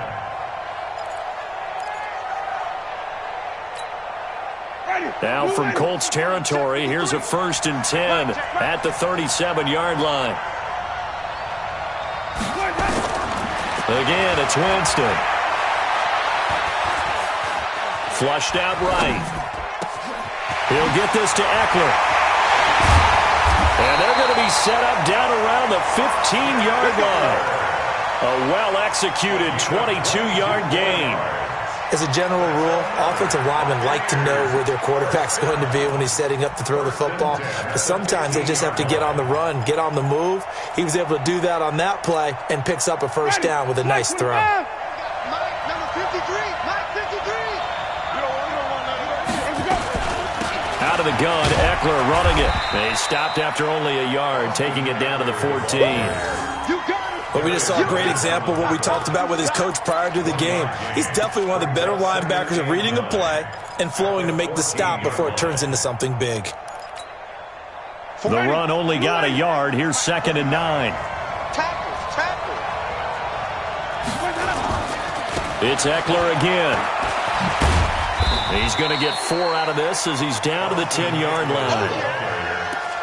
Now from Colts territory, here's a 1st and 10 at the 37-yard line. Again, it's Winston. Flushed out right. He'll get this to Eckler. And they're going to be set up down around the 15-yard line. A well-executed 22-yard gain. As a general rule, offensive linemen like to know where their quarterback's going to be when he's setting up to throw the football. But sometimes they just have to get on the run, get on the move. He was able to do that on that play and picks up a first down with a nice throw. Mike, number 53. Mike, 53. Out of the gun, Eckler running it. They stopped after only a yard, taking it down to the 14. But we just saw a great example of what we talked about with his coach prior to the game. He's definitely one of the better linebackers at reading a play and flowing to make the stop before it turns into something big. The run only got a yard. Here's 2nd and 9. Tackle. It's Eckler again. He's going to get 4 out of this as he's down to the 10-yard line.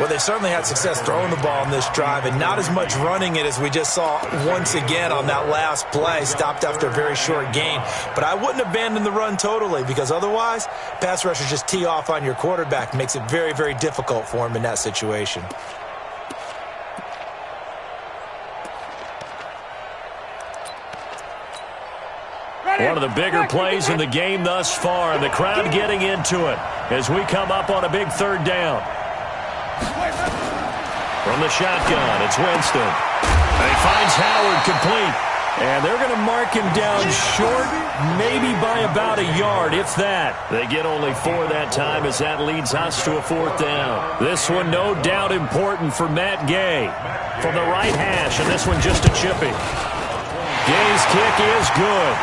Well, they've certainly had success throwing the ball in this drive and not as much running it as we just saw once again on that last play. Stopped after a very short gain. But I wouldn't abandon the run totally because otherwise, pass rushers just tee off on your quarterback. Makes it very, very difficult for him in that situation. One of the bigger plays in the game thus far, and the crowd getting into it as we come up on a big third down. From the shotgun, it's Winston. And he finds Howard complete. And they're going to mark him down short, maybe by about a yard, if that. They get only 4 that time as that leads us to a 4th down. This one no doubt important for Matt Gay from the right hash, and this one just a chippy. Gay's kick is good.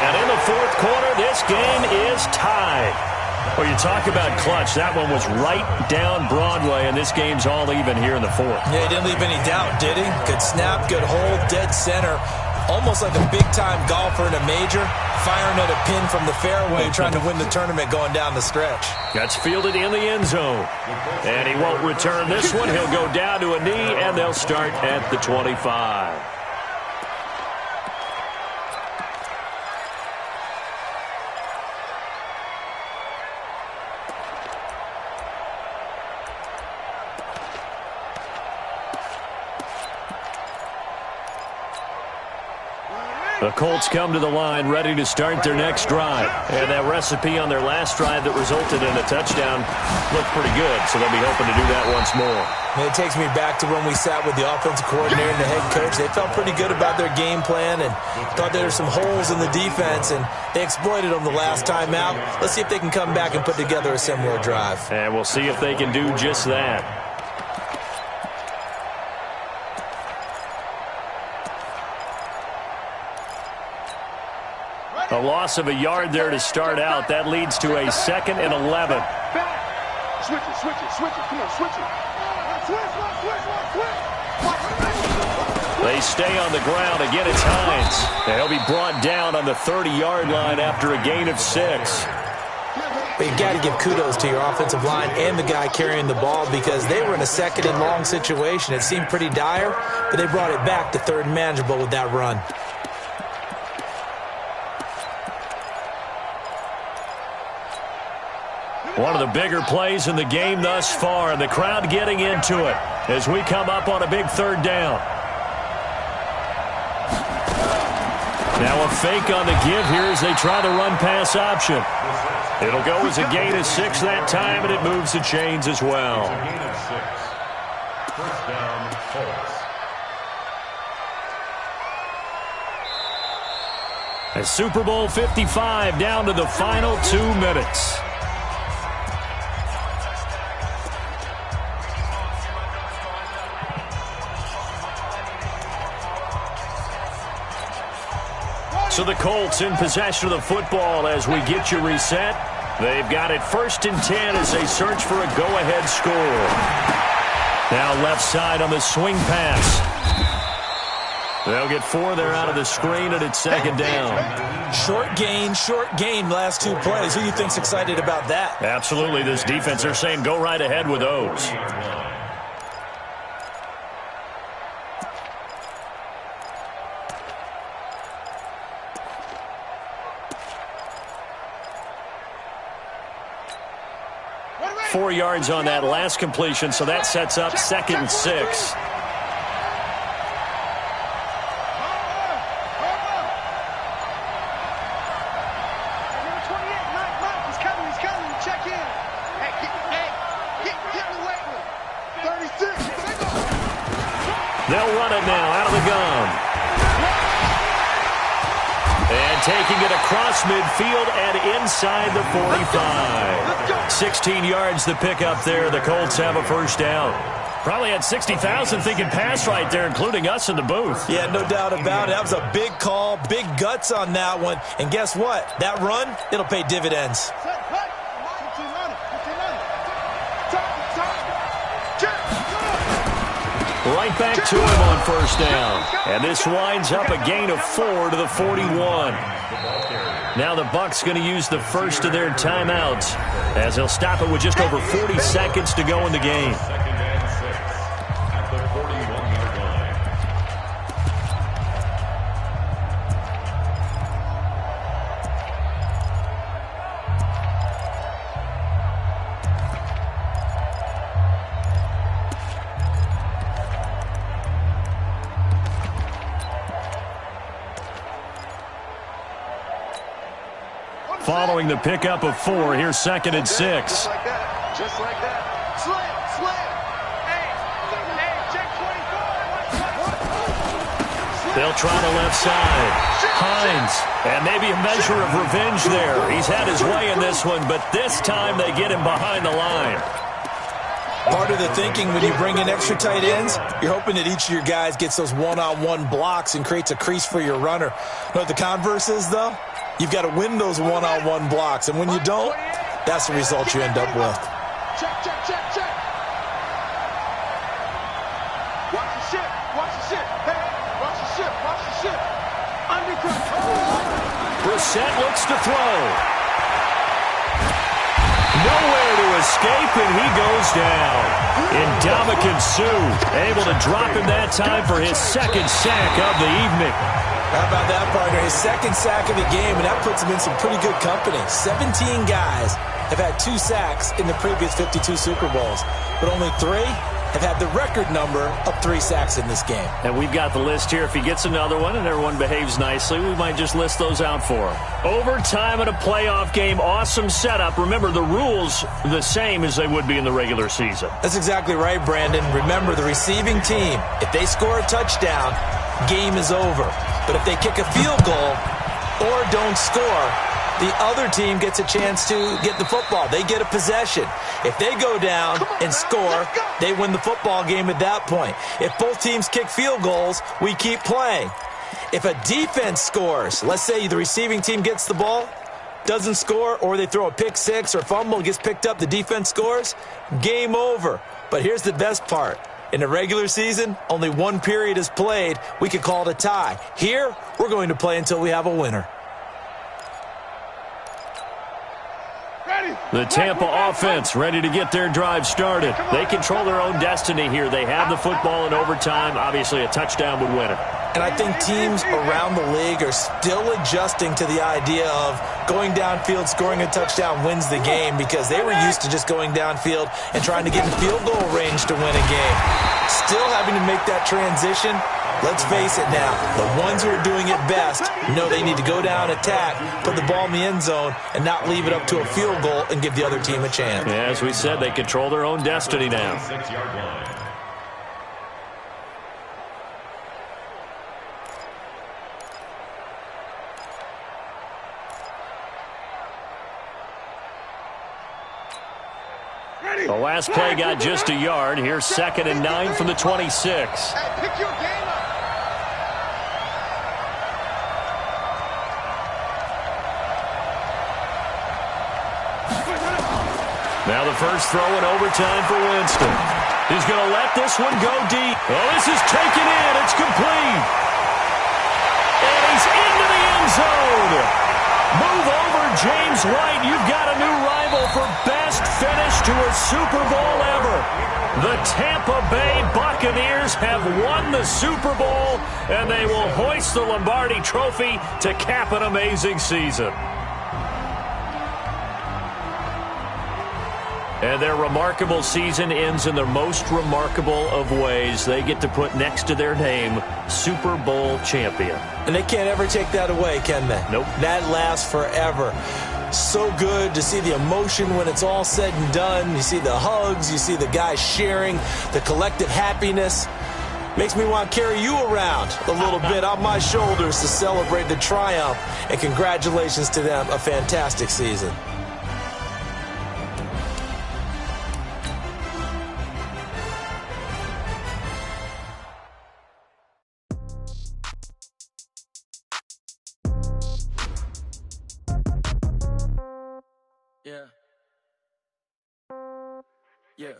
And in the 4th quarter, this game is tied. Well, you talk about clutch. That one was right down Broadway, and this game's all even here in the 4th. Yeah, he didn't leave any doubt, did he? Good snap, good hold, dead center. Almost like a big-time golfer in a major, firing at a pin from the fairway, trying to win the tournament going down the stretch. That's fielded in the end zone. And he won't return this one. He'll go down to a knee, and they'll start at the 25. The Colts come to the line ready to start their next drive. And that recipe on their last drive that resulted in a touchdown looked pretty good, so they'll be hoping to do that once more. And it takes me back to when we sat with the offensive coordinator and the head coach. They felt pretty good about their game plan and thought there were some holes in the defense, and they exploited them the last time out. Let's see if they can come back and put together a similar drive. And we'll see if they can do just that. A loss of a yard there to start out. That leads to a 2nd and 11. Switch it, switch it, switch it. Come on, switch it. Switch. They stay on the ground. Again, it's Hines. They'll be brought down on the 30-yard line after a gain of 6. But you've got to give kudos to your offensive line and the guy carrying the ball because they were in a 2nd and long situation. It seemed pretty dire, but they brought it back to 3rd and manageable with that run. One of the bigger plays in the game thus far, and the crowd getting into it as we come up on a big 3rd down. Now a fake on the give here as they try the run-pass option. It'll go as a gain of 6 that time, and it moves the chains as well. It's a gain of 6. 1st down, Colts. As Super Bowl 55 down to the final 2 minutes. So the Colts in possession of the football as we get you reset. They've got it 1st and 10 as they search for a go-ahead score. Now left side on the swing pass. They'll get 4 there out of the screen, and it's 2nd down. Short gain, last 2 plays. Who do you think's excited about that? Absolutely, this defense, they're saying go right ahead with those. Four yards on that last completion, so that sets up 2nd and 6. They'll run it now out of the gun. And taking it across midfield and inside the 45. 16 yards the pickup there. The Colts have a 1st down. Probably had 60,000 thinking pass right there, including us in the booth. Yeah, no doubt about it. That was a big call, big guts on that one. And guess what? That run, it'll pay dividends. Right back to him on 1st down. And this winds up a gain of 4 to the 41. Now the Bucs going to use the first of their timeouts as they'll stop it with just over 40 seconds to go in the game. following the pickup of 4. Here's 2nd and 6. Just like that. Just like that. Slam, slam. Hey, check 25. They'll try the left side. Hines, and maybe a measure of revenge there. He's had his way in this one, but this time they get him behind the line. Part of the thinking when you bring in extra tight ends, you're hoping that each of your guys gets those one-on-one blocks and creates a crease for your runner. You know what the converse is, though? You've got to win those one-on-one blocks, and when you don't, that's the result you end up with. Check, check, check, check. Watch the ship. Watch the ship. Hey, watch the ship. Watch the ship. Undercut. Brissett looks to throw. Nowhere to escape, and he goes down. Ndamukong Suh able to drop him that time for his 2nd sack of the evening. How about that, partner? His 2nd sack of the game, and that puts him in some pretty good company. 17 guys have had 2 sacks in the previous 52 Super Bowls, but only 3 have had the record number of 3 sacks in this game. And we've got the list here. If he gets another one and everyone behaves nicely, we might just list those out for him. Overtime in a playoff game, awesome setup. Remember, the rules the same as they would be in the regular season. That's exactly right, Brandon. Remember, the receiving team, if they score a touchdown, game is over. But if they kick a field goal or don't score, the other team gets a chance to get the football. They get a possession. If they go down and score, they win the football game at that point. If both teams kick field goals, we keep playing. If a defense scores, let's say the receiving team gets the ball, doesn't score, or they throw a pick six or fumble, gets picked up, the defense scores, game over. But here's the best part. In the regular season, only 1 period is played. We could call it a tie. Here, we're going to play until we have a winner. The Tampa offense ready to get their drive started. They control their own destiny here. They have the football in overtime. Obviously, a touchdown would win it. And I think teams around the league are still adjusting to the idea of going downfield, scoring a touchdown wins the game, because they were used to just going downfield and trying to get in field goal range to win a game. Still having to make that transition. Let's face it now, the ones who are doing it best know they need to go down, attack, put the ball in the end zone, and not leave it up to a field goal and give the other team a chance. Yeah, as we said, they control their own destiny now. 6-yard line. The last play got just a yard. Here's 2nd and 9 from the 26. Hey, pick your game up. Now the first throw in overtime for Winston. He's going to let this one go deep. Oh, this is taken in. It's complete. And he's into the end zone. Move over, James White. You've got a new rival for best finish to a Super Bowl ever. The Tampa Bay Buccaneers have won the Super Bowl, and they will hoist the Lombardi Trophy to cap an amazing season. And their remarkable season ends in the most remarkable of ways. They get to put next to their name, Super Bowl champion. And they can't ever take that away, can they? Nope. That lasts forever. So good to see the emotion when it's all said and done. You see the hugs, you see the guys sharing, the collective happiness. Makes me want to carry you around a little bit on my shoulders to celebrate the triumph. And congratulations to them, a fantastic season. Yeah. Yeah.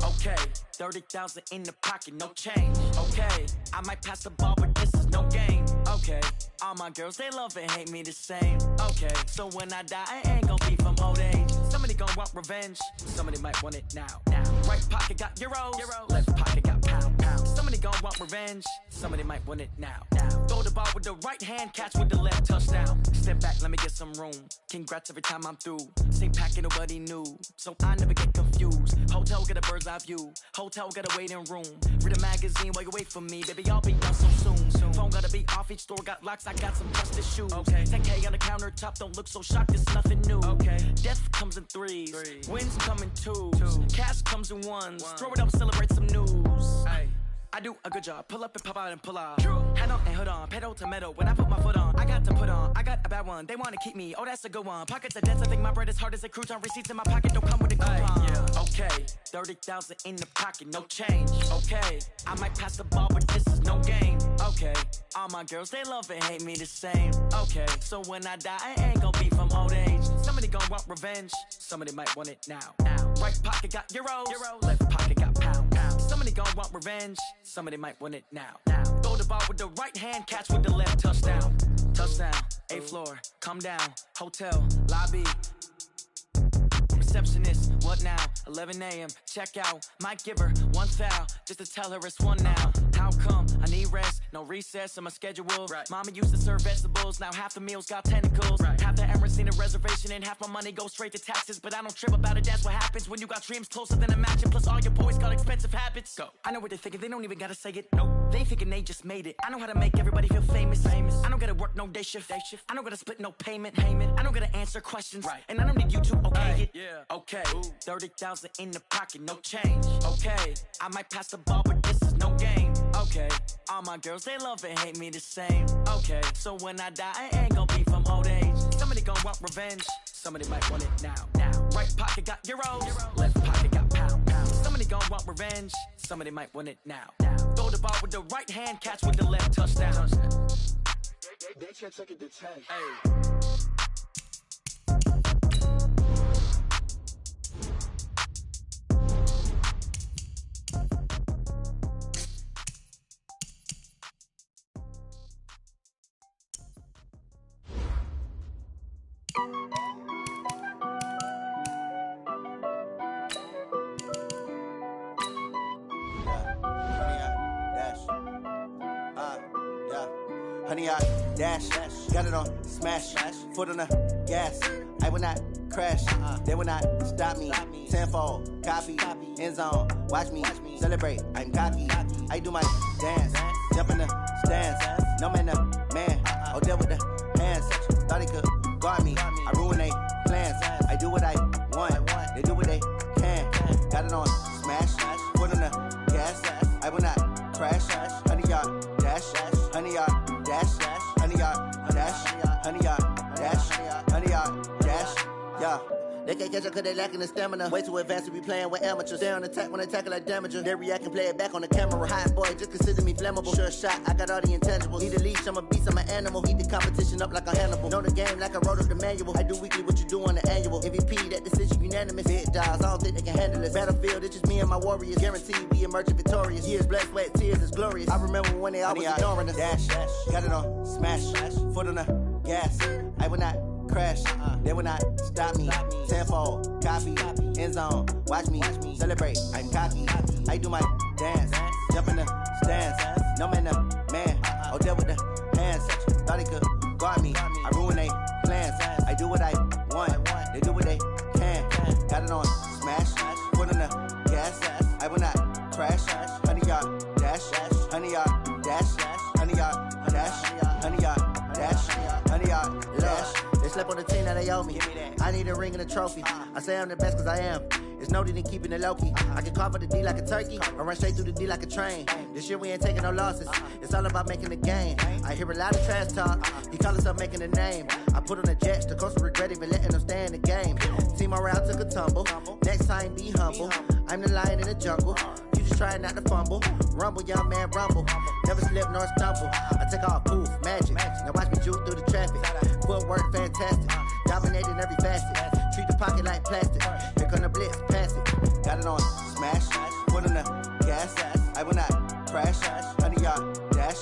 Okay. 30,000 in the pocket, no change. Okay. I might pass the ball, but this is no game. Okay. All my girls, they love and hate me the same. Okay. So when I die, I ain't gonna be from old age. Somebody gonna want revenge. Somebody might want it now. Right pocket got euros. Left pocket got pound. Somebody Somebody gon' want revenge. Somebody might want it now. Throw the ball with the right hand, catch with the left, touchdown. Step back, let me get some room. Congrats every time I'm through. Same packet, nobody knew, so I never get confused. Hotel get a bird's eye view. Hotel got a waiting room. Read a magazine while you wait for me. Baby, I'll be done so soon. Phone gotta be off, each store got locks. I got some trusted shoes. Okay. 10K on the countertop, don't look so shocked. It's nothing new. Okay. Death comes in threes. Wins come in twos. Cash comes in ones. Throw it up, celebrate some news. Hey. I do a good job, pull up and pop out and pull off. Hand on and hood on, pedal to metal. When I put my foot on, I got to put on. I got a bad one, they wanna keep me. Oh, that's a good one. Pockets are dense, I think my bread is hard as a crouton. Receipts in my pocket don't come with a coupon. Yeah. Okay, 30,000 in the pocket, no change. Okay, I might pass the ball, but this is no game. Okay, all my girls, they love and hate me the same. Okay, so when I die, I ain't gon' be from old age. Somebody gon' want revenge, somebody might want it now. Right pocket got euros, left pocket got pounds. Somebody gon' want revenge, somebody might want it now. Throw the ball with the right hand, catch with the left, touchdown. Touchdown, 8th floor, come down, hotel, lobby. Receptionist, what now? 11 a.m., check out. Might give her one foul, just to tell her it's one now. How come? I need rest, no recess in my schedule. Right. Mama used to serve vegetables, now half the meals got tentacles. Right. Half the Emirates need a reservation and half my money goes straight to taxes. But I don't trip about it, that's what happens when you got dreams closer than a match. And plus all your boys got expensive habits. Go. I know what they're thinking, they don't even gotta say it. Nope. They thinking they just made it. I know how to make everybody feel famous. I don't gotta work no day shift. I don't gotta split no payment. I don't gotta answer questions. Right. And I don't need you to okay it. Yeah. Okay, 30,000 in the pocket, no change. Okay, I might pass the ball, but this is no game. Okay, all my girls, they love and hate me the same. Okay, so when I die, I ain't gon' be from old age. Somebody gon' want revenge, somebody might want it now. Right pocket got euros, left pocket got pounds. Somebody gon' want revenge, somebody might want it now. Throw the ball with the right hand, catch with the left, touchdown. They can't take it to 10. Hey. Honey, I dash, got it on smash, foot on the gas. I will not crash, they will not stop me. Tenfold, copy, end zone, watch me celebrate. I'm cocky, I do my dance, jump in the stands. No man, the man, oh, deal with the hands. Thought he could guard me, I ruin they plans. I do what I want, they do what they can. Got it on smash, foot on the gas. I will not crash, honey, y'all dash, honey, y'all dash, honey, y'all dash, honey, y'all dash, honey, y'all dash, yeah. They can't catch up cause they lacking the stamina. Way too advanced to be playing with amateurs. Stay on attack when I tackle like damager. They react and play it back on the camera. Hot boy, just consider me flammable. Sure shot, I got all the intangibles. Need a leash, I'm a beast, I'm an animal. Heat the competition up like a Hannibal. Know the game like I wrote up the manual. I do weekly what you do on the annual. MVP, that decision unanimous. Big dials, I don't think they can handle this. Battlefield, it's just me and my warriors. Guaranteed we emerging victorious. Years, blood, sweat, tears, it's glorious. I remember when they always ignoring us. Dash, got it on smash, foot on the gas. I will not crash, they will not stop me. Tenfold, copy, end zone, watch me celebrate. I'm cocky, I do my dance, jump in the stands. No man, the man, oh, deal with the hands. Thought he could guard me, I ruin they plans. I do what I want, they do what they can. Got it on smash, foot on the gas. I will not crash, honey, y'all dash, honey, y'all dash, honey, y'all dash, honey, y'all dash, honey, y'all dash. They slept on the team that they owe me. I need a ring and a trophy. I say I'm the best cause I am. It's no need in keeping it low-key. I can carve up the D like a turkey or run straight through the D like a train. This year we ain't taking no losses. It's all about making a game. I hear a lot of trash talk. He call himself making a name. I put on the Jets. The coach will regret even letting them stay in the game. Team morale took a tumble. Next time be humble. I'm the lion in the jungle. You just trying not to fumble. Rumble, young man, rumble. Never slip nor stumble. I take off, poof, magic. Now watch me juke through the traffic. Footwork fantastic. Dominating every facet. Treat the pocket like plastic. Here come the blitz, pass it. Got it on smash, foot on the gas. I will not crash, honey, y'all dash,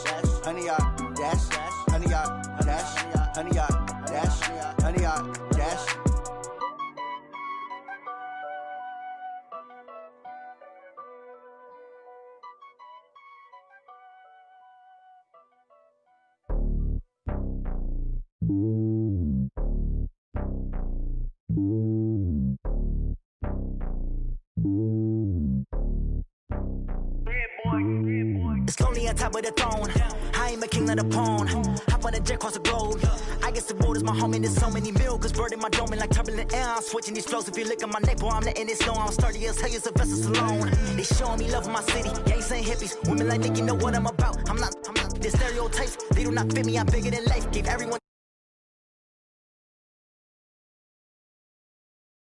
honey, y'all dash, honey, y'all dash, honey, y'all dash, honey, y'all dash. on top of the throne. I ain't a king of the pawn. Hop on a jet across the globe. I guess the world is my home and there's so many miracles. Birding my dome like turbulent air. I'm switching these flows. If you look at my neck, boy, I'm letting it snow. I'm sturdy as hell, Sylvester Stallone. They showing me love in my city. Gangs ain't hippies. Women like Nick, you know what I'm about. I'm not. The stereotypes, they do not fit me. I'm bigger than life. Gave everyone